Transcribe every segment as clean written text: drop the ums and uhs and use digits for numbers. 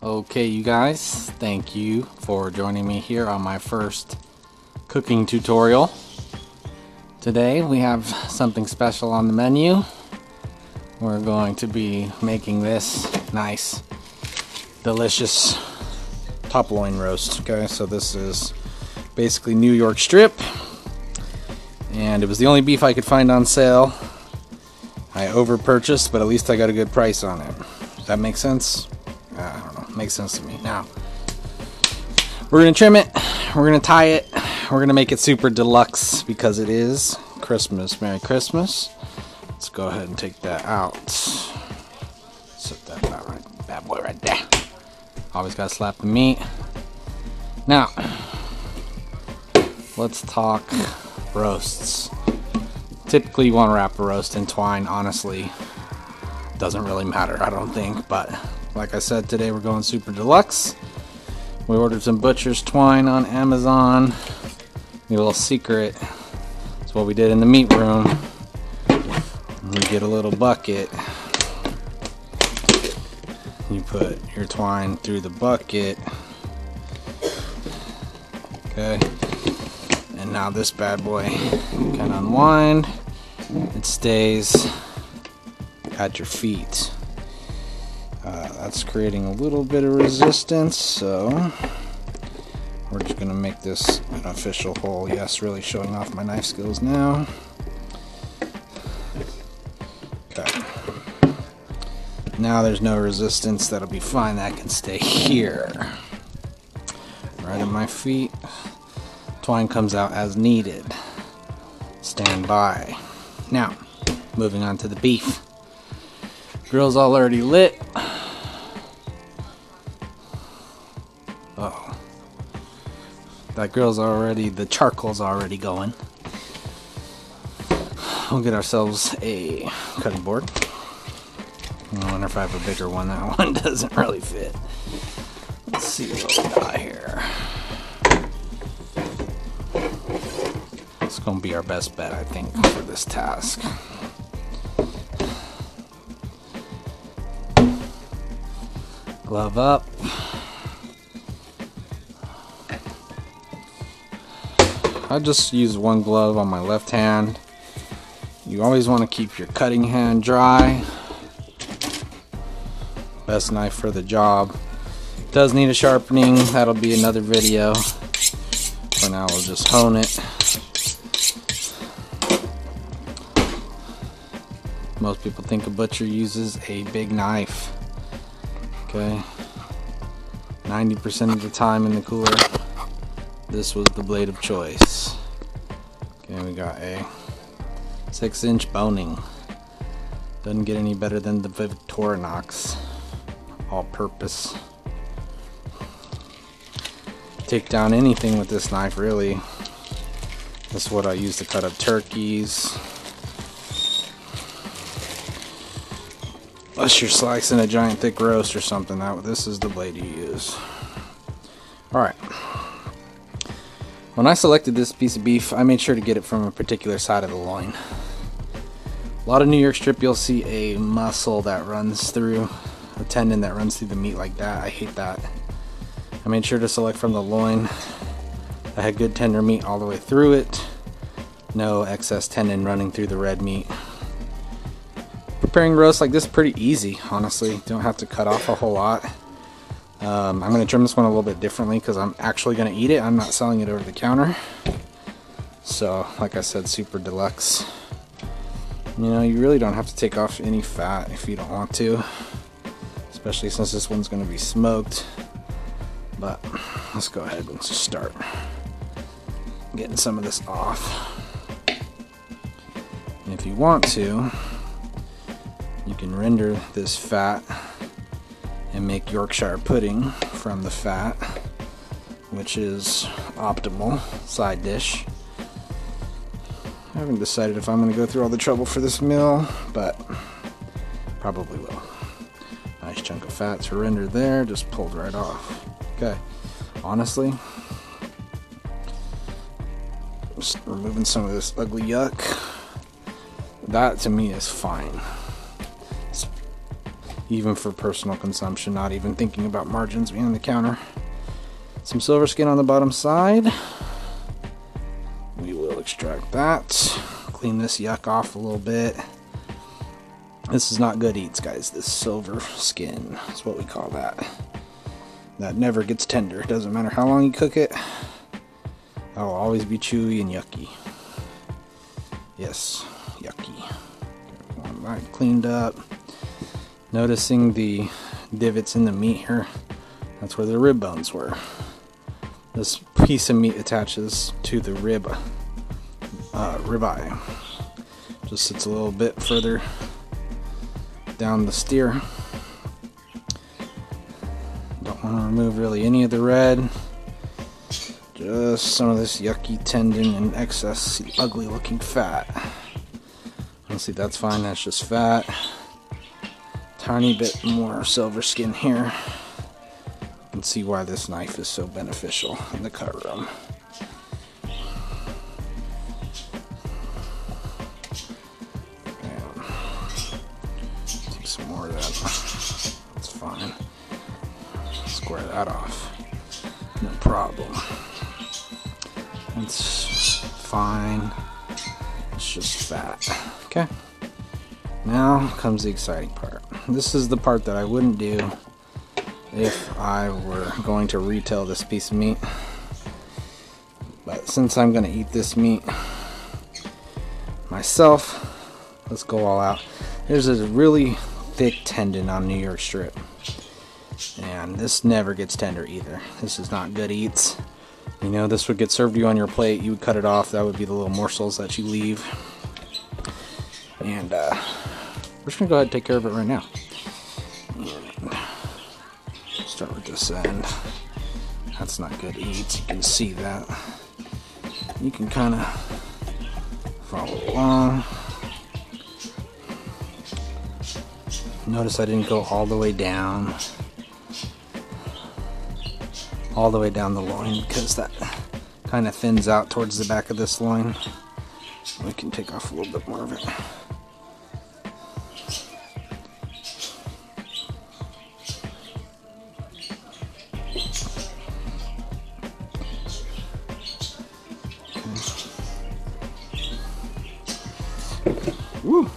Okay, you guys, thank you for joining me here on my first cooking tutorial. Today we have something special on the menu. We're going to be making this nice, delicious top loin roast. Okay, so this is basically New York strip, and it was the only beef I could find on sale. I over purchased, but at least I got a good price on it. Does that make sense? I don't know. Makes sense to me. Now, we're going to trim it. We're going to tie it. We're going to make it super deluxe because it is Christmas. Merry Christmas. Let's go ahead and take that out. Set that bad boy right there. Always got to slap the meat. Now, let's talk roasts. Typically, you want to wrap a roast in twine. Honestly, doesn't really matter, I don't think, but like I said, today we're going super deluxe. We ordered some butcher's twine on Amazon. A little secret. It's what we did in the meat room. You get a little bucket. You put your twine through the bucket. Okay. And now this bad boy can unwind. It stays at your feet. That's creating a little bit of resistance, so we're just gonna make this an official hole. Yes, really showing off my knife skills now. Okay. Now there's no resistance. That'll be fine. That can stay here. Right at my feet. Twine comes out as needed. Stand by. Now, moving on to the beef. Grill's already lit. Uh-oh. That grill's already, the charcoal's already going. We'll get ourselves a cutting board. I wonder if I have a bigger one. That one doesn't really fit. Let's see what we got here. It's gonna be our best bet, I think, for this task. Glove up. I just use one glove on my left hand. You always want to keep your cutting hand dry. Best knife for the job. It does need a sharpening. That'll be another video. For now, we'll just hone it. Most people think a butcher uses a big knife. Okay. 90% of the time in the cooler, this was the blade of choice. Okay, we got a 6-inch boning. Doesn't get any better than the Victorinox all-purpose. Take down anything with this knife, really. This is what I use to cut up turkeys. Unless you're slicing a giant thick roast or something, this is the blade you use. Alright. When I selected this piece of beef, I made sure to get it from a particular side of the loin. A lot of New York strip, you'll see a muscle that runs through, a tendon that runs through the meat like that. I hate that. I made sure to select from the loin that had good tender meat all the way through it. No excess tendon running through the red meat. Preparing roast like this is pretty easy, honestly. Don't have to cut off a whole lot. I'm going to trim this one a little bit differently because I'm actually going to eat it. I'm not selling it over the counter. So, like I said, super deluxe. You know, you really don't have to take off any fat if you don't want to. Especially since this one's going to be smoked. But, let's go ahead and just start getting some of this off. And if you want to, you can render this fat and make Yorkshire pudding from the fat, which is optimal side dish. I haven't decided if I'm going to go through all the trouble for this meal, but probably will. Nice chunk of fat to render there, just pulled right off. Okay, honestly, just removing some of this ugly yuck. That to me is fine. even for personal consumption, not even thinking about margins behind the counter. Some silver skin on the bottom side. We will extract that. Clean this yuck off a little bit. This is not good eats, guys. This silver skin is what we call that. That never gets tender. Doesn't matter how long you cook it. That will always be chewy and yucky. Yes, yucky. Get that cleaned up. Noticing the divots in the meat here. That's where the rib bones were. This piece of meat attaches to the ribeye. Just sits a little bit further down the steer. Don't want to remove really any of the red. Just some of this yucky tendon and excess ugly looking fat. Honestly, that's fine. That's just fat. Tiny bit more silver skin here. You can see why this knife is so beneficial in the cut room. Take some more of that. That's fine. Square that off. No problem. That's fine. It's just fat. Okay. Now comes the exciting part. This is the part that I wouldn't do if I were going to retail this piece of meat. But since I'm going to eat this meat myself, let's go all out. There's a really thick tendon on New York strip. And this never gets tender either. This is not good eats. You know, this would get served to you on your plate. You would cut it off. That would be the little morsels that you leave. And we're just going to go ahead and take care of it right now. And start with this end. That's not good eats. You can see that. You can kind of follow along. Notice I didn't go all the way down. All the way down the loin, because that kind of thins out towards the back of this loin. We can take off a little bit more of it. Okay. Woo!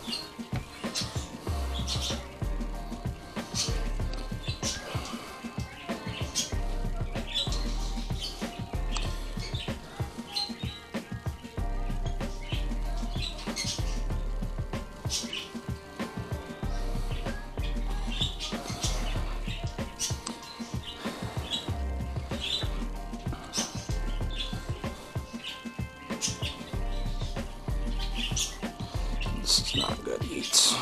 This is not good eats.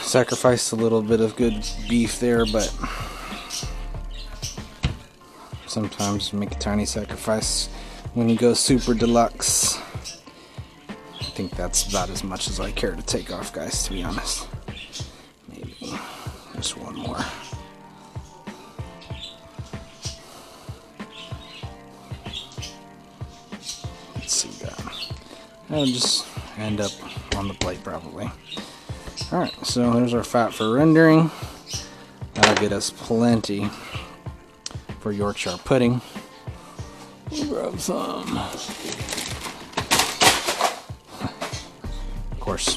Sacrificed a little bit of good beef there, but sometimes you make a tiny sacrifice when you go super deluxe. I think that's about as much as I care to take off, guys, to be honest. Maybe just one more. See that. That'll just end up on the plate probably. Alright, so there's our fat for rendering. That'll get us plenty for Yorkshire pudding. We'll grab some. Of course.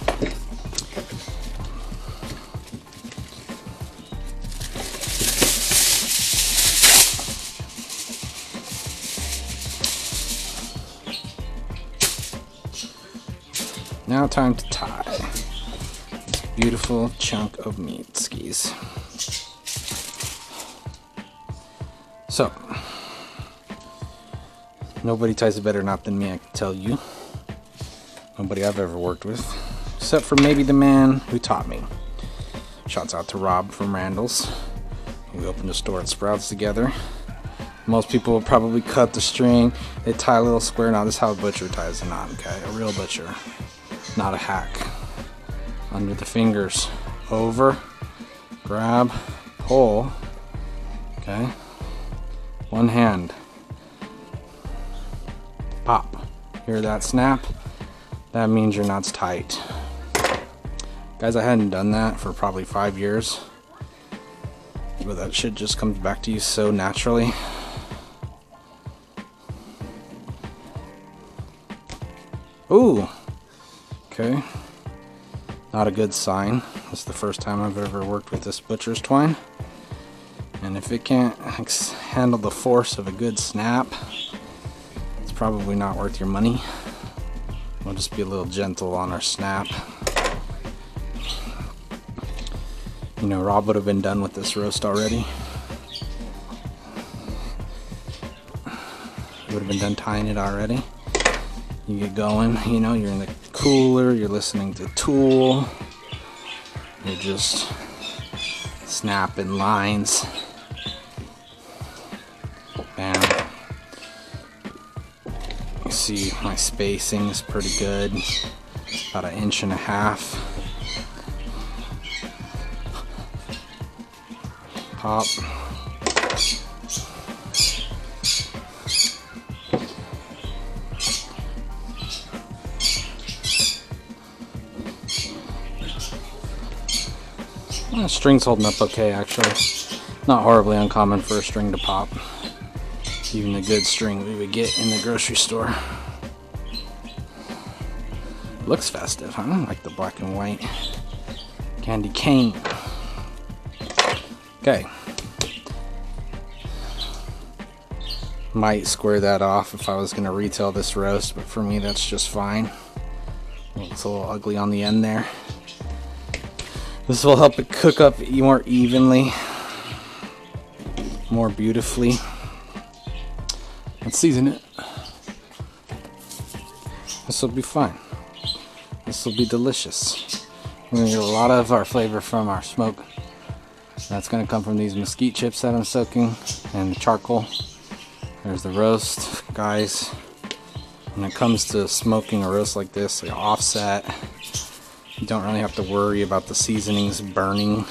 Now time to tie this beautiful chunk of meat skis. So, nobody ties it better not than me, I can tell you. Nobody I've ever worked with, except for maybe the man who taught me. Shouts out to Rob from Randall's. We opened a store at Sprouts together. Most people will probably cut the string. They tie a little square knot. This is how a butcher ties a knot, okay? A real butcher. Not a hack. Under the fingers. Over. Grab. Pull. Okay. One hand. Pop. Hear that snap? That means your knot's tight. Guys, I hadn't done that for probably 5 years. But that shit just comes back to you so naturally. Ooh! Okay. Not a good sign. This is the first time I've ever worked with this butcher's twine. And if it can't handle the force of a good snap, it's probably not worth your money. We'll just be a little gentle on our snap. You know, Rob would have been done with this roast already. He would have been done tying it already. You get going, you know, you're in the cooler, you're listening to Tool, you're just snapping lines. Bam. You see my spacing is pretty good, about 1.5 inches. Pop. The string's holding up okay, actually. Not horribly uncommon for a string to pop. Even the good string we would get in the grocery store. Looks festive, huh? Like the black and white candy cane. Okay. Might square that off if I was going to retail this roast, but for me that's just fine. It's a little ugly on the end there. This will help it cook up more evenly, more beautifully. Let's season it. This will be fine. This will be delicious. We're going to get a lot of our flavor from our smoke. That's going to come from these mesquite chips that I'm soaking and the charcoal. There's the roast, guys. When it comes to smoking a roast like this, like offset, you don't really have to worry about the seasonings burning.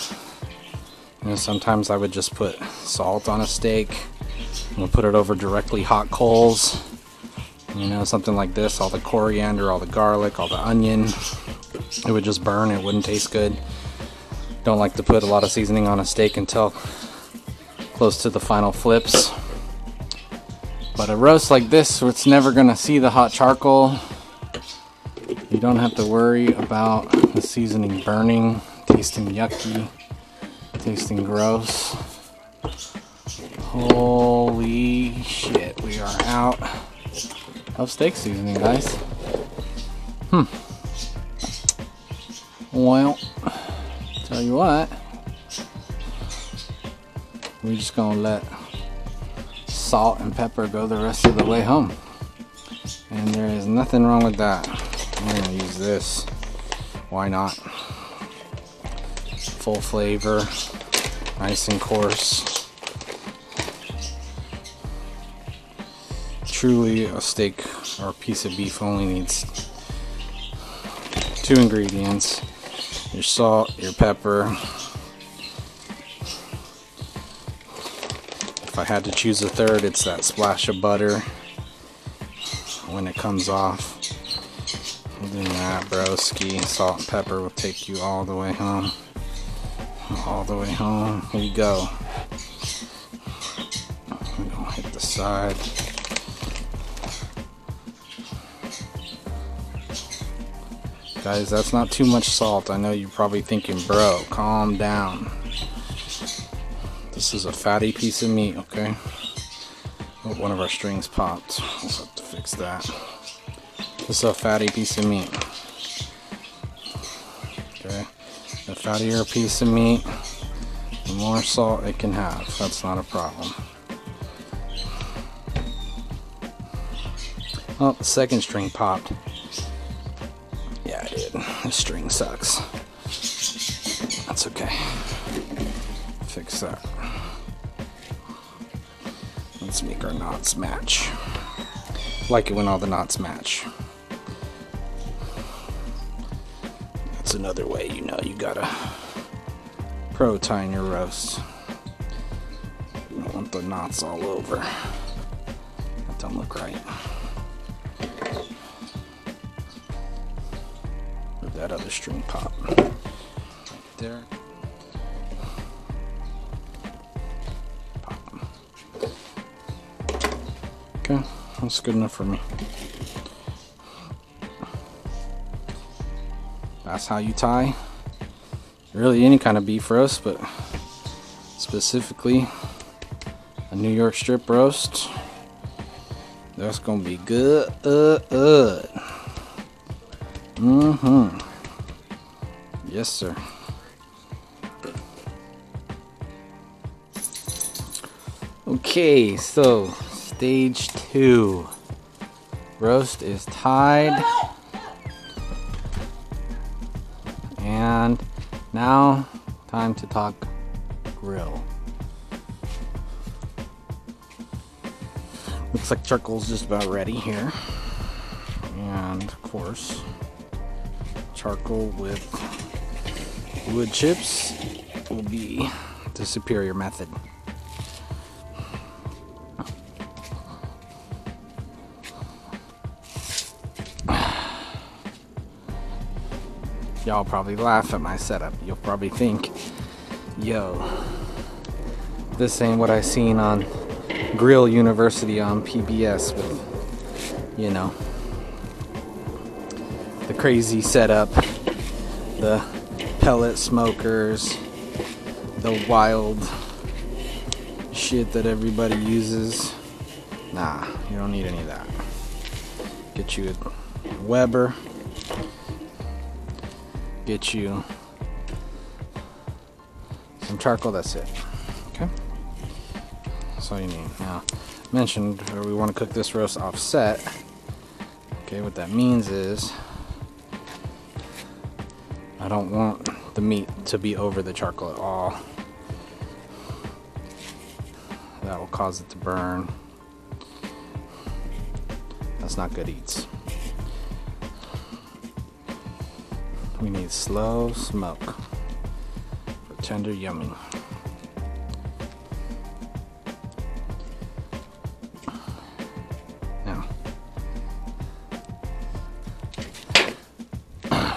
You know, sometimes I would just put salt on a steak and we'll put it over directly hot coals. You know, something like this, all the coriander, all the garlic, all the onion, it would just burn, it wouldn't taste good. Don't like to put a lot of seasoning on a steak until close to the final flips. But a roast like this, it's never gonna see the hot charcoal. You don't have to worry about the seasoning burning, tasting yucky, tasting gross. Holy shit, we are out of steak seasoning, guys. Well, tell you what, we're just gonna let salt and pepper go the rest of the way home. And there is nothing wrong with that. I'm gonna use this. Why not? Full flavor, nice and coarse. Truly, a steak or a piece of beef only needs 2 ingredients: your salt, your pepper. If I had to choose a third, it's that splash of butter when it comes off. Other than that, broski, salt and pepper will take you all the way home. All the way home. Here you go. We're gonna hit the side. Guys, that's not too much salt. I know you're probably thinking, bro, calm down. This is a fatty piece of meat, okay? Oh, one of our strings popped. We'll have to fix that. This is a fatty piece of meat. Okay? The fattier a piece of meat, the more salt it can have. That's not a problem. Oh, the second string popped. Yeah, it did. This string sucks. That's okay. Fix that. Let's make our knots match. Like it when all the knots match. That's another way you know you gotta pro tying your roast. You don't want the knots all over. That don't look right. Where'd that other string pop? there. Okay, that's good enough for me. That's how you tie really any kind of beef roast, but specifically a New York strip roast. That's gonna be good. Yes, sir. Okay, so stage 2 roast is tied, and now time to talk grill. Looks like charcoal's just about ready here, and of course charcoal with wood chips will be the superior method. Y'all probably laugh at my setup. You'll probably think, yo, this ain't what I seen on Grill University on PBS with, you know, the crazy setup, the pellet smokers, the wild shit that everybody uses. Nah, you don't need any of that. Get you a Weber. Get you some charcoal, that's it. Okay? That's all you need. Now, I mentioned we want to cook this roast offset. Okay, what that means is I don't want the meat to be over the charcoal at all. That will cause it to burn. That's not good eats. We need slow smoke for tender yummy. Now,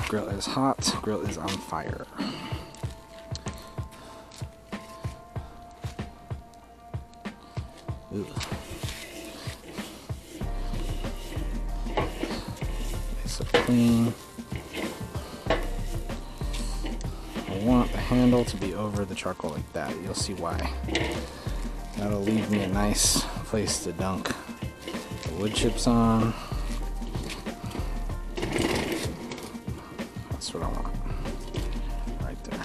grill is hot, grill is on fire. Ooh. Nice and clean. I want the handle to be over the charcoal like that. You'll see why. That'll leave me a nice place to dunk the wood chips on. That's what I want. Right there.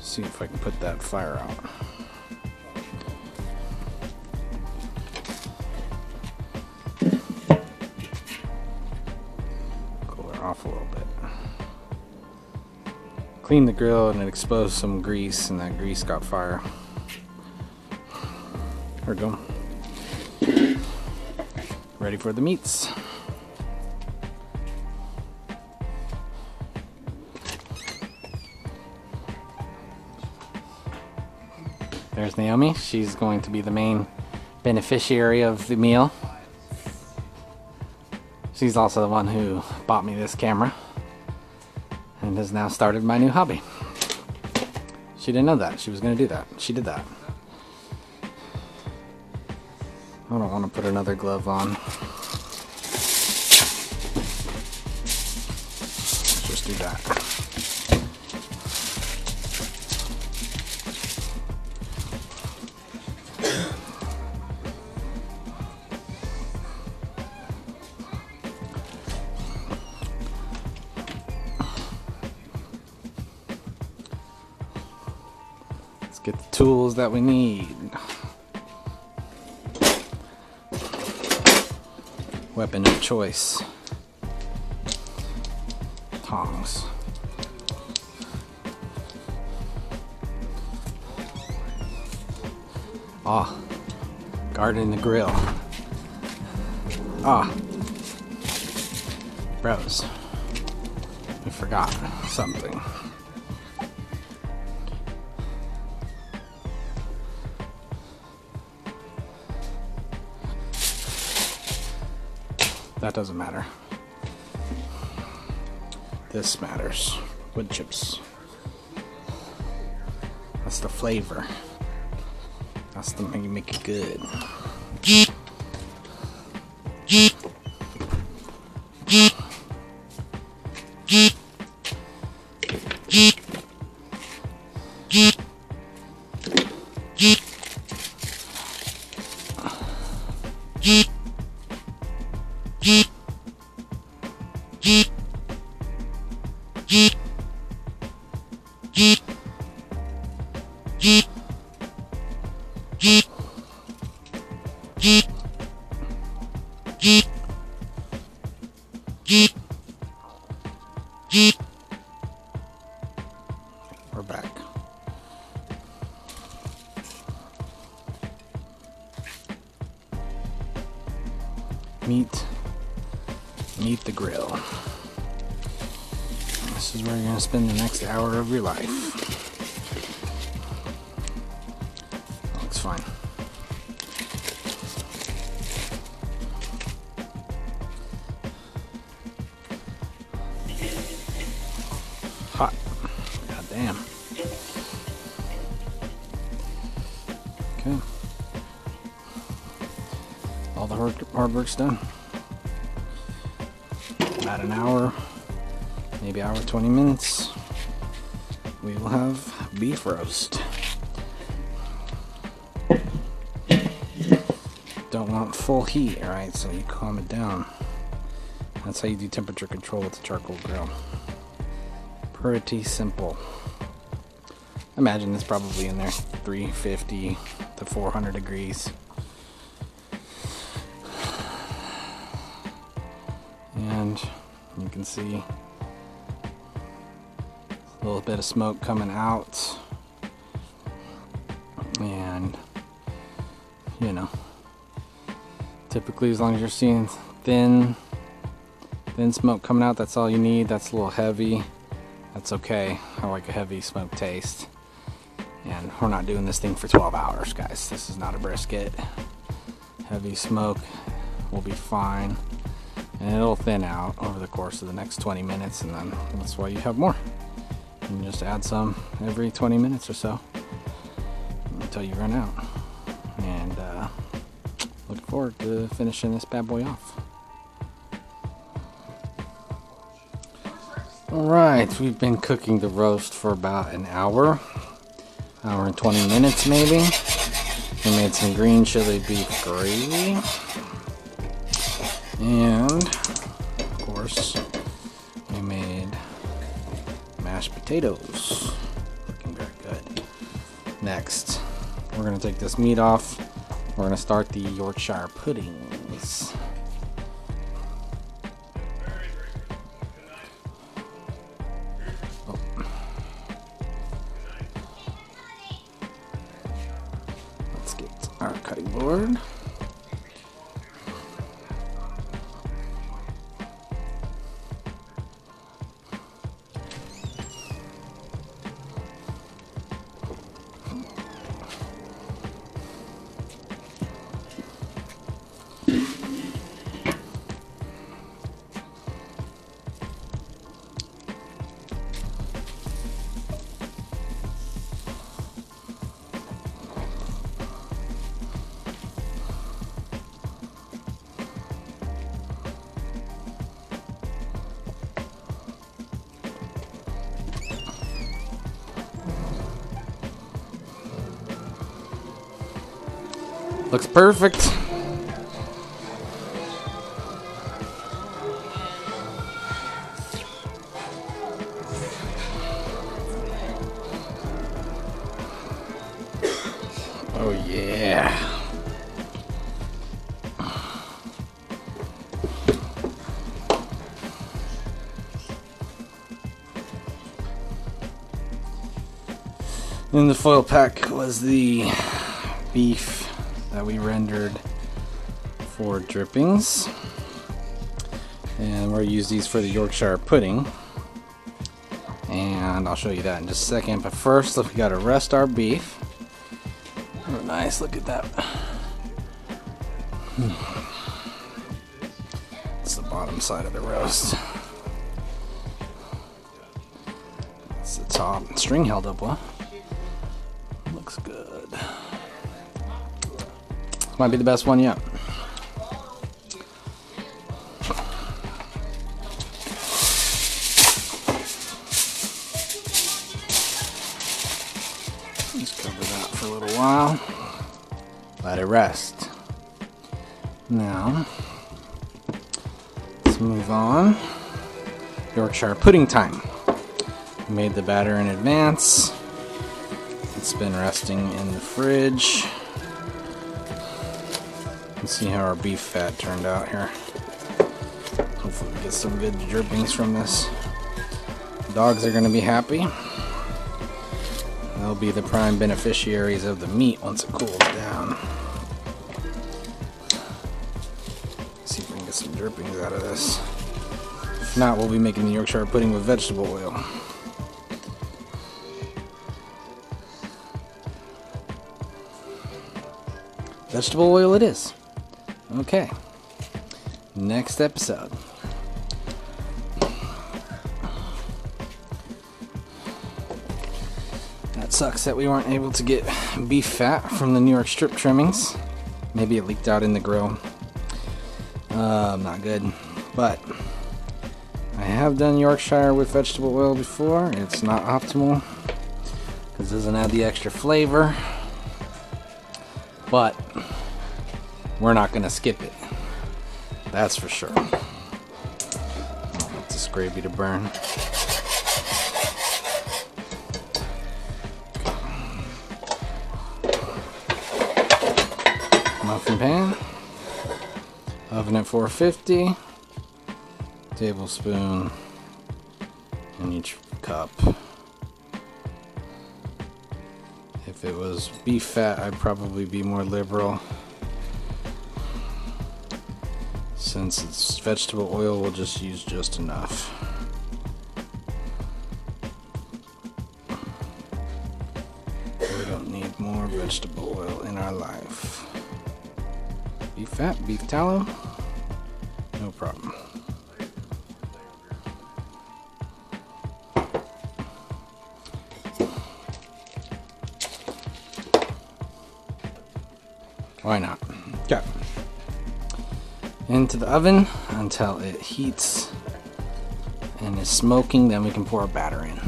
See if I can put that fire out. Off a little bit. Clean the grill and it exposed some grease, and that grease got fire. There we go. Ready for the meats. There's Naomi. She's going to be the main beneficiary of the meal. She's also the one who bought me this camera and has now started my new hobby. She didn't know that she was going to do that. She did that. I don't want to put another glove on. Let's just do that. Get the tools that we need. Weapon of choice. Tongs. Ah, guarding the grill. Ah, bros, we forgot something. That doesn't matter. This matters. Wood chips. That's the flavor. That's the thing you make it good. We're back. Meet the grill. This is where you're gonna spend the next hour of your life. Looks fine. Hot. God damn. Okay. All the hard work's done. About an hour, maybe hour 20 minutes, we will have beef roast. Don't want full heat, alright, so you calm it down. That's how you do temperature control with the charcoal grill. Pretty simple. Imagine it's probably in there 350 to 400 degrees. And you can see a little bit of smoke coming out, and you know, typically as long as you're seeing thin smoke coming out, that's all you need. That's a little heavy, that's okay. I like a heavy smoke taste, and we're not doing this thing for 12 hours, guys. This is not a brisket. Heavy smoke will be fine. And it'll thin out over the course of the next 20 minutes, and then that's why you have more. You can just add some every 20 minutes or so until you run out. And looking forward to finishing this bad boy off. Alright, we've been cooking the roast for about an hour and 20 minutes maybe. We made some green chili beef gravy. And, of course, we made mashed potatoes. Looking very good. Next, we're going to take this meat off. We're going to start the Yorkshire puddings. Oh. Let's get our cutting board. Looks perfect. Oh yeah. In the foil pack was the beef that we rendered for drippings, and we're gonna use these for the Yorkshire pudding, and I'll show you that in just a second. But first, look, we gotta rest our beef. Oh, nice, look at that. It's bottom side of the roast. That's the top. String held up well. Looks good. Might be the best one yet. Just cover that for a little while. Let it rest. Now, let's move on. Yorkshire pudding time. We made the batter in advance. It's been resting in the fridge. Let's see how our beef fat turned out here. Hopefully we get some good drippings from this. Dogs are going to be happy. They'll be the prime beneficiaries of the meat once it cools down. See if we can get some drippings out of this. If not, we'll be making the Yorkshire pudding with vegetable oil. Vegetable oil it is. Okay. Next episode. That sucks that we weren't able to get beef fat from the New York strip trimmings. Maybe it leaked out in the grill. Not good. But I have done Yorkshire with vegetable oil before. It's not optimal because it doesn't have the extra flavor. But we're not going to skip it. That's for sure. Oh, want this gravy to burn. Muffin pan. Oven at 450. Tablespoon in each cup. If it was beef fat, I'd probably be more liberal. Since it's vegetable oil, we'll just use just enough. We don't need more vegetable oil in our life. Beef fat, beef tallow, no problem. Why not? Okay. Into the oven until it heats and is smoking, then we can pour our batter in.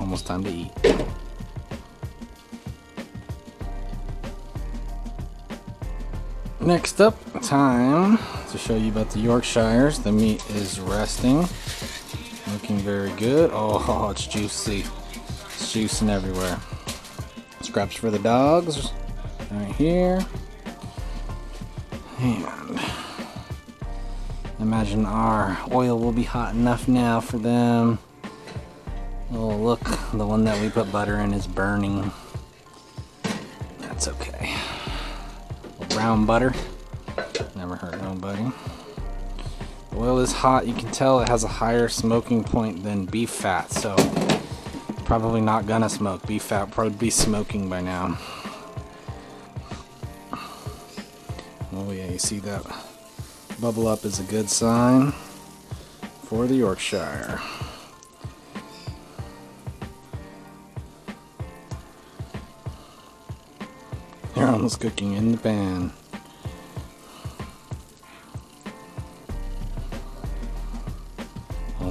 Almost time to eat. Next up, time to show you about the Yorkshires. The meat is resting. Looking very good. Oh, it's juicy. It's juicing everywhere. Scraps for the dogs right here. And imagine our oil will be hot enough now for them. Oh, look, the one that we put butter in is burning. That's okay. Brown butter. Never hurt nobody. The oil is hot. You can tell it has a higher smoking point than beef fat, so probably not gonna smoke. Beef fat probably be smoking by now. Oh yeah, you see that bubble up is a good sign for the Yorkshire. They're almost cooking in the pan.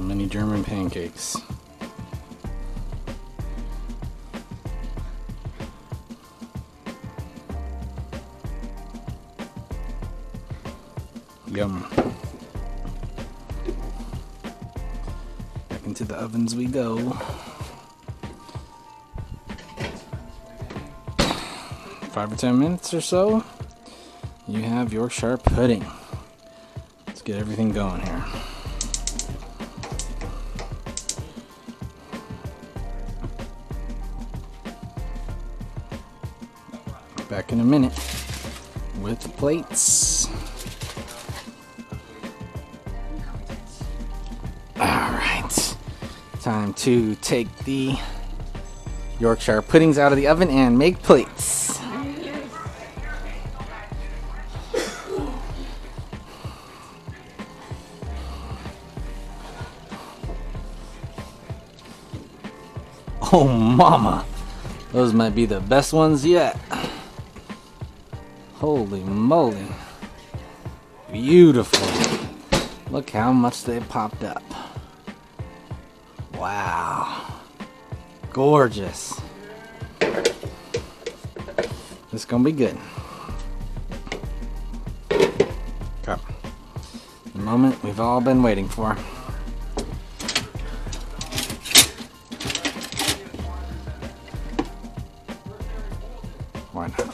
Mini German pancakes. Yum. Back into the ovens we go. 5 or 10 minutes or so, you have Yorkshire pudding. Let's get everything going here. Back in a minute with the plates. Alright, time to take the Yorkshire puddings out of the oven and make plates. Oh mama, those might be the best ones yet. Holy moly. Beautiful. Look how much they popped up. Wow. Gorgeous. This is gonna be good. Okay. The moment we've all been waiting for. Why not?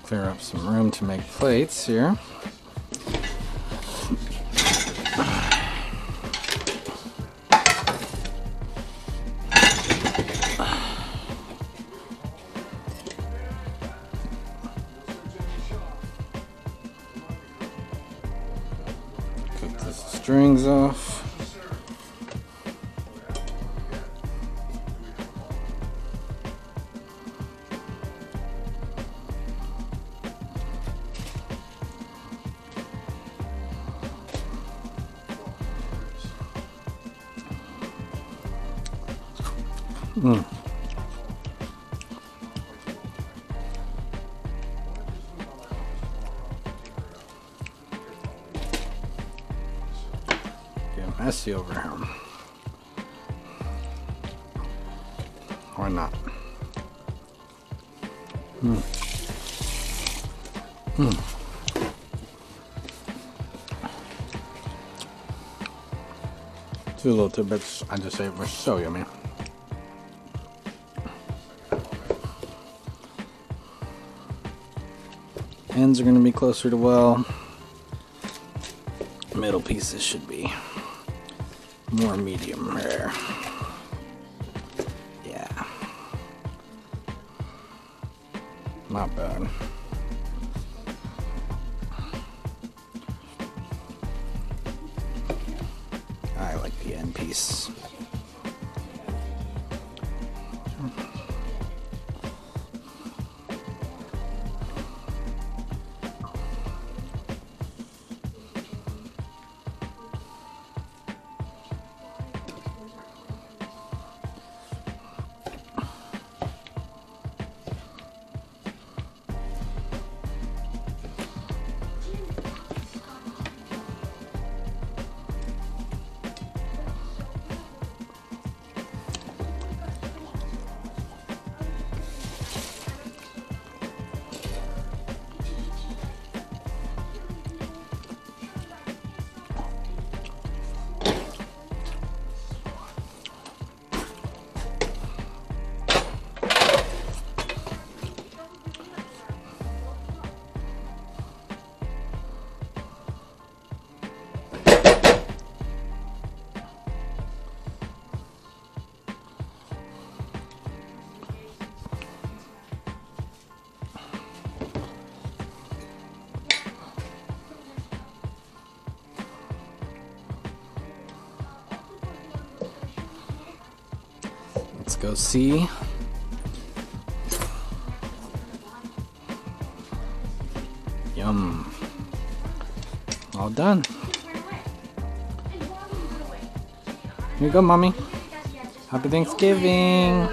Clear up some room to make plates here. Cut the strings off. Okay, messy over here. Or not. Two little tidbits. I just say it was so yummy. Ends are going to be closer to well. Middle pieces should be more medium rare. Yeah. Not bad. I like the end piece. Let's go see. Yum. All done. Here you go, Mommy. Happy Thanksgiving.